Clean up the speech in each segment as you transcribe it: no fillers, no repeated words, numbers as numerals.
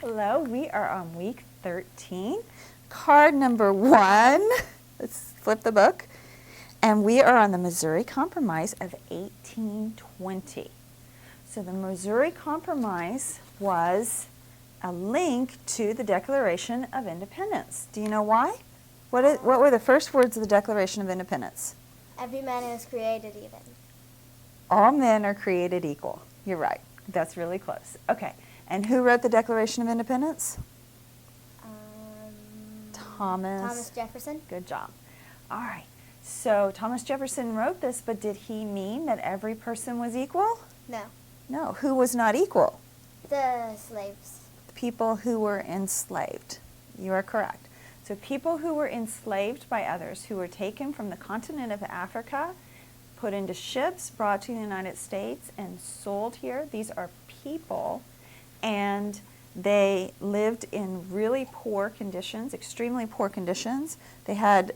Hello, we are on week 13, card number 1. Let's flip the book. And we are on the Missouri Compromise of 1820. So the Missouri Compromise was a link to the Declaration of Independence. Do you know why? What were the first words of the Declaration of Independence? Every man is created even. All men are created equal. You're right. That's really close. Okay. And who wrote the Declaration of Independence? Thomas Jefferson. Good job. All right. So Thomas Jefferson wrote this, but did he mean that every person was equal? No. No. Who was not equal? The slaves. The people who were enslaved. You are correct. So people who were enslaved by others, who were taken from the continent of Africa, put into ships, brought to the United States, and sold here. These are people, and they lived in really poor conditions, extremely poor conditions. They had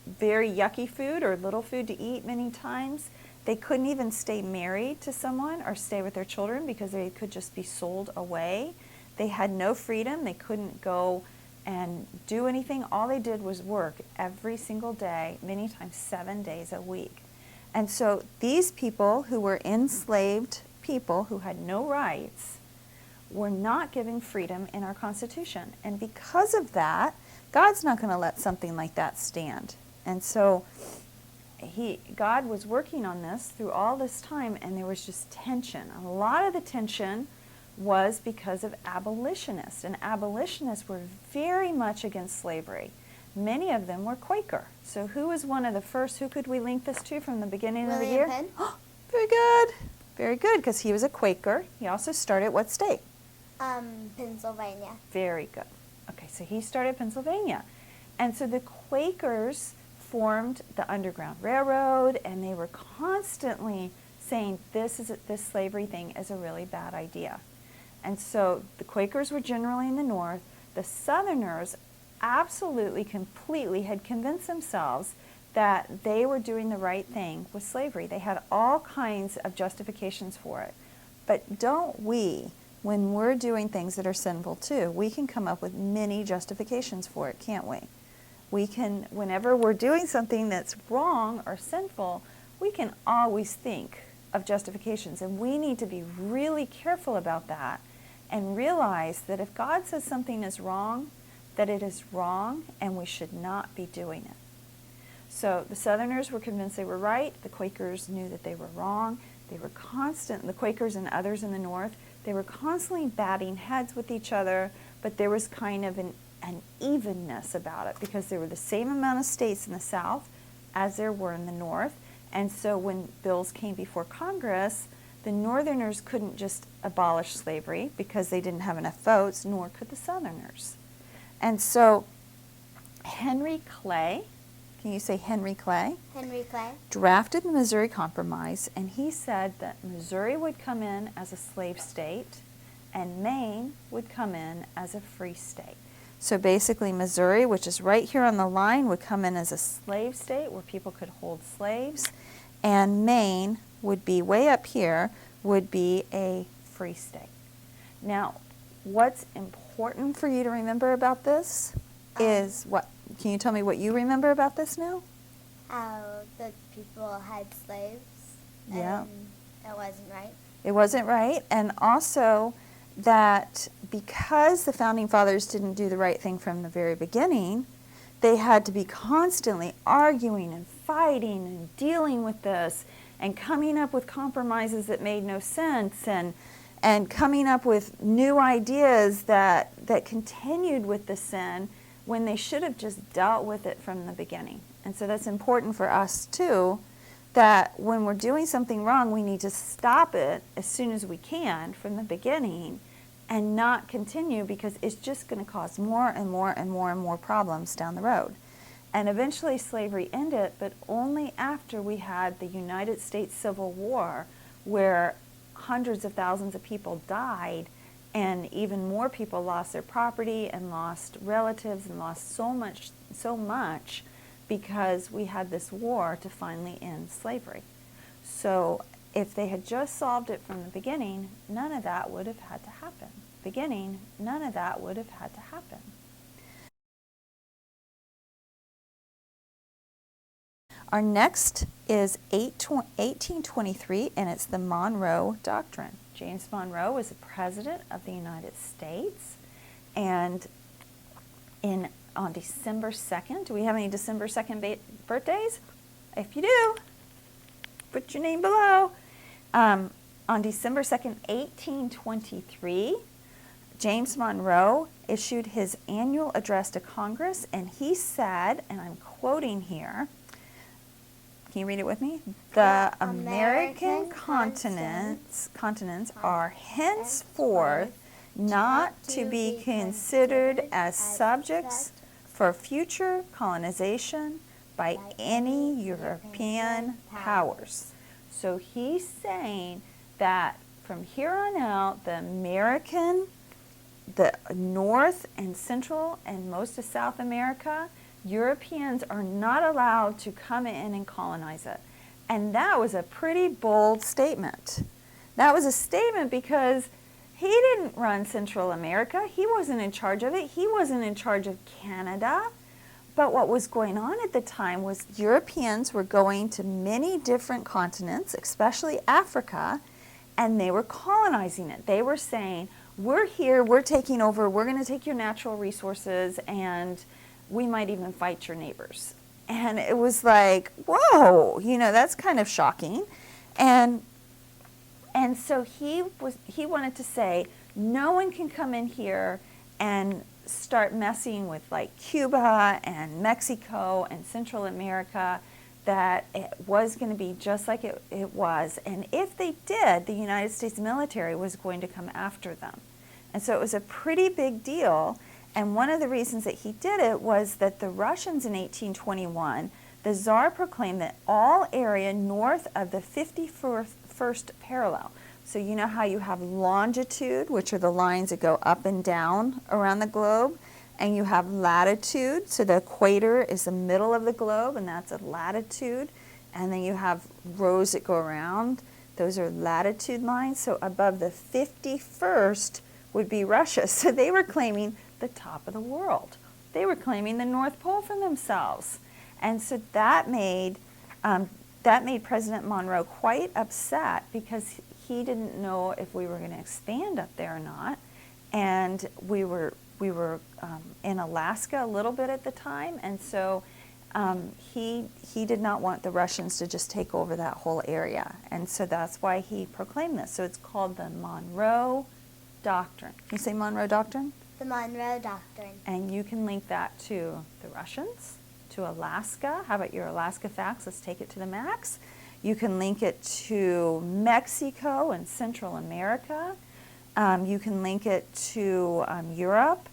very yucky food or little food to eat many times. They couldn't even stay married to someone or stay with their children because they could just be sold away. They had no freedom. They couldn't go and do anything. All they did was work every single day, many times 7 days a week. And so these people who were enslaved people who had no rights were not given freedom in our Constitution. And because of that, God's not going to let something like that stand. And so God was working on this through all this time, and there was just tension. A lot of the tension was because of abolitionists. And abolitionists were very much against slavery. Many of them were Quaker. So who was one of the first? Who could we link this to from the beginning of the year? William Penn. Very good. Very good, because he was a Quaker. He also started what state? Pennsylvania. Very good. Okay, so he started Pennsylvania. And so the Quakers formed the Underground Railroad, and they were constantly saying this slavery thing is a really bad idea. And so the Quakers were generally in the North. The Southerners absolutely, completely had convinced themselves that they were doing the right thing with slavery. They had all kinds of justifications for it. But don't we, when we're doing things that are sinful too, we can come up with many justifications for it, can't we? We can, whenever we're doing something that's wrong or sinful, we can always think of justifications. And we need to be really careful about that and realize that if God says something is wrong, that it is wrong and we should not be doing it. So the Southerners were convinced they were right. The Quakers knew that they were wrong. They were the Quakers and others in the North, they were constantly batting heads with each other, but there was kind of an evenness about it because there were the same amount of states in the South as there were in the North. And so when bills came before Congress, the Northerners couldn't just abolish slavery because they didn't have enough votes, nor could the Southerners. And so Henry Clay, can you say Henry Clay? Henry Clay. Drafted the Missouri Compromise, and he said that Missouri would come in as a slave state and Maine would come in as a free state. So basically Missouri, which is right here on the line, would come in as a slave state where people could hold slaves, and Maine would be way up here, would be a free state. Now, what's important for you to remember about this is what? Can you tell me what you remember about this now? How the people had slaves. Yeah. And it wasn't right. It wasn't right. And also that because the Founding Fathers didn't do the right thing from the very beginning, they had to be constantly arguing and fighting and dealing with this and coming up with compromises that made no sense and coming up with new ideas that continued with the sin when they should have just dealt with it from the beginning. And so that's important for us too, that when we're doing something wrong, we need to stop it as soon as we can from the beginning and not continue, because it's just going to cause more and more and more and more problems down the road. And eventually slavery ended, but only after we had the United States Civil War, where hundreds of thousands of people died and even more people lost their property and lost relatives and lost so much because we had this war to finally end slavery. So if they had just solved it from the beginning, none of that would have had to happen. beginning, none of that would have had to happen. Our next is 1823, and it's the Monroe Doctrine. James Monroe was the President of the United States, and on December 2nd, do we have any December 2nd birthdays? If you do, put your name below. On December 2nd, 1823, James Monroe issued his annual address to Congress, and he said, and I'm quoting here, can you read it with me? The American continents are henceforth not to be considered as subjects for future colonization by any European powers. So he's saying that from here on out, the North and Central and most of South America, Europeans are not allowed to come in and colonize it. And that was a pretty bold statement. That was a statement because he didn't run Central America. He wasn't in charge of it. He wasn't in charge of Canada. But what was going on at the time was Europeans were going to many different continents, especially Africa, and they were colonizing it. They were saying, we're here, we're taking over, we're going to take your natural resources, and we might even fight your neighbors. And it was like, whoa, that's kind of shocking. And so he wanted to say, no one can come in here and start messing with like Cuba and Mexico and Central America, that it was going to be just like it was. And if they did, the United States military was going to come after them. And so it was a pretty big deal. And one of the reasons that he did it was that the Russians in 1821, the Tsar proclaimed that all area north of the 51st parallel. So you know how you have longitude, which are the lines that go up and down around the globe, and you have latitude, so the equator is the middle of the globe, and that's a latitude, and then you have rows that go around. Those are latitude lines, so above the 51st would be Russia. So they were claiming the top of the world. They were claiming the North Pole for themselves. And so that made President Monroe quite upset, because he didn't know if we were going to expand up there or not. And we were in Alaska a little bit at the time, and so he did not want the Russians to just take over that whole area. And so that's why he proclaimed this. So it's called the Monroe Doctrine. Can you say Monroe Doctrine? The Monroe Doctrine. And you can link that to the Russians, to Alaska. How about your Alaska facts? Let's take it to the max. You can link it to Mexico and Central America. You can link it to Europe,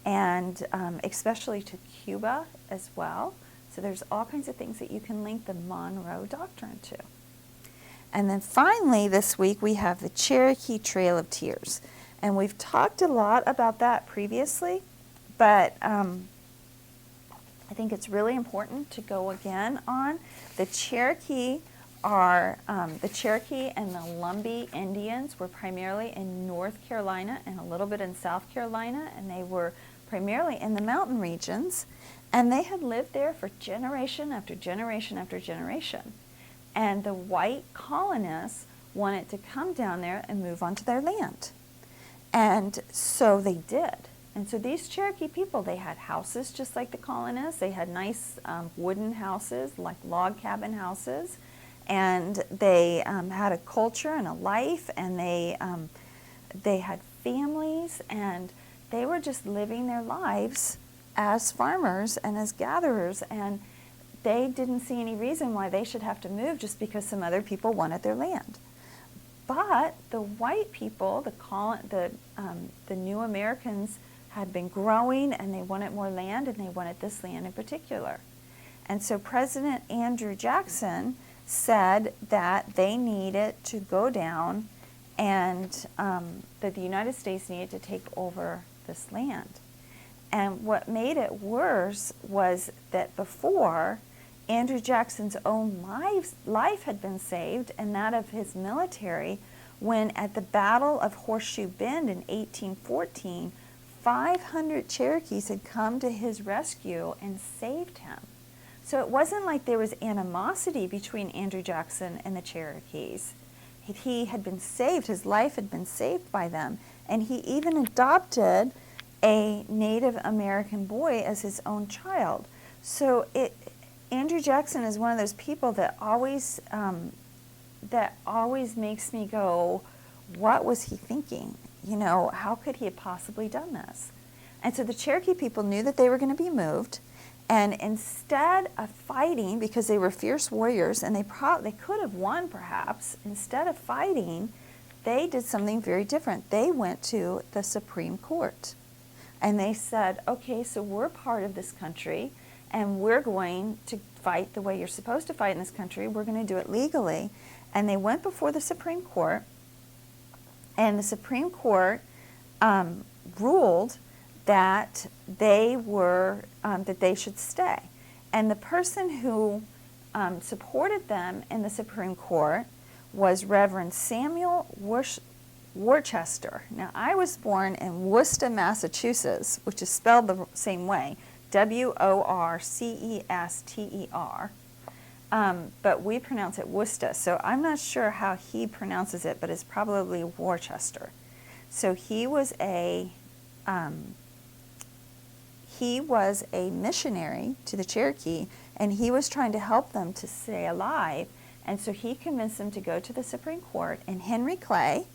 and especially to Cuba as well. So there's all kinds of things that you can link the Monroe Doctrine to. And then finally this week we have the Cherokee Trail of Tears. And we've talked a lot about that previously, but I think it's really important to go again on. The Cherokee and the Lumbee Indians were primarily in North Carolina and a little bit in South Carolina, and they were primarily in the mountain regions, and they had lived there for generation after generation after generation. And the white colonists wanted to come down there and move onto their land. And so they did. And so these Cherokee people, they had houses just like the colonists. They had nice wooden houses, like log cabin houses. And they had a culture and a life, and they had families, and they were just living their lives as farmers and as gatherers. And they didn't see any reason why they should have to move just because some other people wanted their land. But the white people, the new Americans, had been growing, and they wanted more land, and they wanted this land in particular. And so President Andrew Jackson said that they needed to go down, and that the United States needed to take over this land. And what made it worse was that before, Andrew Jackson's own life had been saved, and that of his military, when at the Battle of Horseshoe Bend in 1814, 500 Cherokees had come to his rescue and saved him. So it wasn't like there was animosity between Andrew Jackson and the Cherokees. He had been saved, his life had been saved by them, and he even adopted a Native American boy as his own child. So Andrew Jackson is one of those people that always makes me go, what was he thinking? You know, how could he have possibly done this? And so the Cherokee people knew that they were going to be moved, and instead of fighting, because they were fierce warriors, and they could have won perhaps, instead of fighting, they did something very different. They went to the Supreme Court, and they said, okay, so we're part of this country, and we're going to fight the way you're supposed to fight in this country. We're going to do it legally. And they went before the Supreme Court, and the Supreme Court ruled that they should stay. And the person who supported them in the Supreme Court was Reverend Samuel Worcester. Now, I was born in Worcester, Massachusetts, which is spelled the same way, Worcester. But we pronounce it Worcester, so I'm not sure how he pronounces it, but it's probably Worcester. So he was a missionary to the Cherokee, and he was trying to help them to stay alive. And so he convinced them to go to the Supreme Court, and Henry Clay,